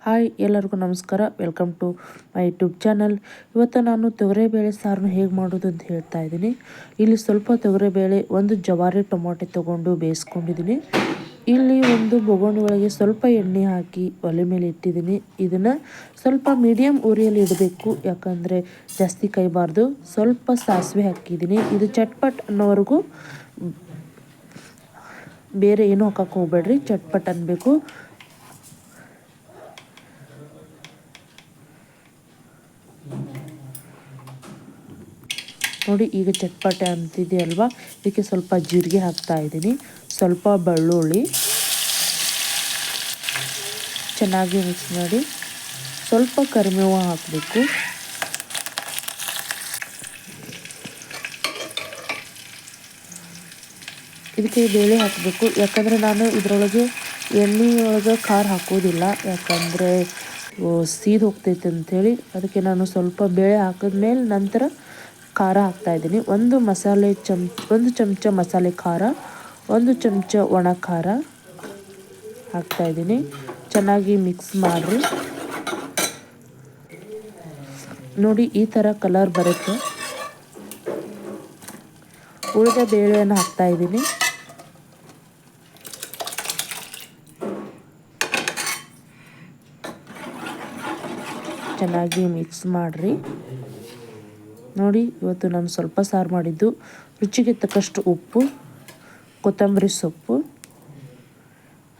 Hi ಎಲ್ಲರಿಗೂ ನಮಸ್ಕಾರ. Welcome to my YouTube channel. ಇವತ್ತು ನಾನು ತೊಗರಿಬೇಳೆ ಸಾರನ್ನು ಹೇಗೆ ಮಾಡೋದು ಅಂತ ಹೇಳ್ತಾ ಇದ್ದೀನಿ. ಇಲ್ಲಿ ಸ್ವಲ್ಪ ತೊಗರಿಬೇಳೆ, ಒಂದು ಜವಾರಿ ಟೊಮೊಟೊ ತೊಗೊಂಡು ಬೇಯಿಸ್ಕೊಂಡಿದ್ದೀನಿ. ಇಲ್ಲಿ ಒಂದು ಬೊಗೋಣಿ ಒಳಗೆ ಸ್ವಲ್ಪ ಎಣ್ಣೆ ಹಾಕಿ ಒಲೆ ಮೇಲೆ ಇಟ್ಟಿದ್ದೀನಿ. ಇದನ್ನು ಸ್ವಲ್ಪ ಮೀಡಿಯಮ್ ಉರಿಯಲ್ಲಿ ಇಡಬೇಕು, ಯಾಕಂದರೆ ಜಾಸ್ತಿ ಕೈಬಾರ್ದು. ಸ್ವಲ್ಪ ಸಾಸಿವೆ ಹಾಕಿದ್ದೀನಿ. ಇದು ಚಟ್ಪಟ್ ಅನ್ನೋವರೆಗೂ ಬೇರೆ ಏನೂ ಹಾಕಕ್ಕೆ ಹೋಗ್ಬೇಡ್ರಿ, ಚಟ್ಪಟ್ ಅನ್ನಬೇಕು. ನೋಡಿ, ಈಗ ಚಟ್ಪಟೆ ಅಂತಿದೆಯಲ್ವಾ, ಇದಕ್ಕೆ ಸ್ವಲ್ಪ ಜೀರಿಗೆ ಹಾಕ್ತಾ ಇದ್ದೀನಿ, ಸ್ವಲ್ಪ ಬೆಳ್ಳುಳ್ಳಿ ಚೆನ್ನಾಗಿ ಮಿಕ್ಸ್ ಮಾಡಿ, ಸ್ವಲ್ಪ ಕರಿಬೇವು ಹಾಕಬೇಕು. ಇದಕ್ಕೆ ಬೇಳೆ ಹಾಕಬೇಕು, ಯಾಕಂದರೆ ನಾನು ಇದರೊಳಗೆ ಎಣ್ಣೆಯೊಳಗೆ ಖಾರ ಹಾಕೋದಿಲ್ಲ, ಯಾಕಂದರೆ ಸೀದು ಹೋಗ್ತೈತೆ ಅಂಥೇಳಿ. ಅದಕ್ಕೆ ನಾನು ಸ್ವಲ್ಪ ಬೇಳೆ ಹಾಕಿದ್ಮೇಲೆ ನಂತರ ಖಾರ ಹಾಕ್ತಾಯಿದ್ದೀನಿ. ಒಂದು ಚಮಚ ಮಸಾಲೆ ಖಾರ, ಒಂದು ಚಮಚ ಒಣ ಖಾರ ಹಾಕ್ತಾಯಿದ್ದೀನಿ. ಚೆನ್ನಾಗಿ ಮಿಕ್ಸ್ ಮಾಡಿರಿ. ನೋಡಿ, ಈ ಥರ ಕಲರ್ ಬರುತ್ತೆ. ಉಳಿದ ಬೇಳೆಯನ್ನು ಹಾಕ್ತಾಯಿದ್ದೀನಿ. ಚೆನ್ನಾಗಿ ಮಿಕ್ಸ್ ಮಾಡಿರಿ. ನೋಡಿ, ಇವತ್ತು ನಾನು ಸ್ವಲ್ಪ ಸಾರು ಮಾಡಿದ್ದು. ರುಚಿಗೆ ತಕ್ಕಷ್ಟು ಉಪ್ಪು, ಕೊತ್ತಂಬರಿ ಸೊಪ್ಪು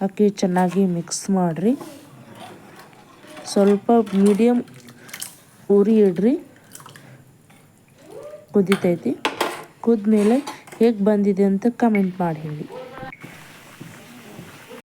ಹಾಕಿ ಚೆನ್ನಾಗಿ ಮಿಕ್ಸ್ ಮಾಡಿರಿ. ಸ್ವಲ್ಪ ಮೀಡಿಯಮ್ ಉರಿ ಇಡ್ರಿ. ಕುದಿತೈತಿ. ಕುದ್ಮೇಲೆ ಹೇಗೆ ಬಂದಿದೆ ಅಂತ ಕಮೆಂಟ್ ಮಾಡಿ ಹೇಳಿ.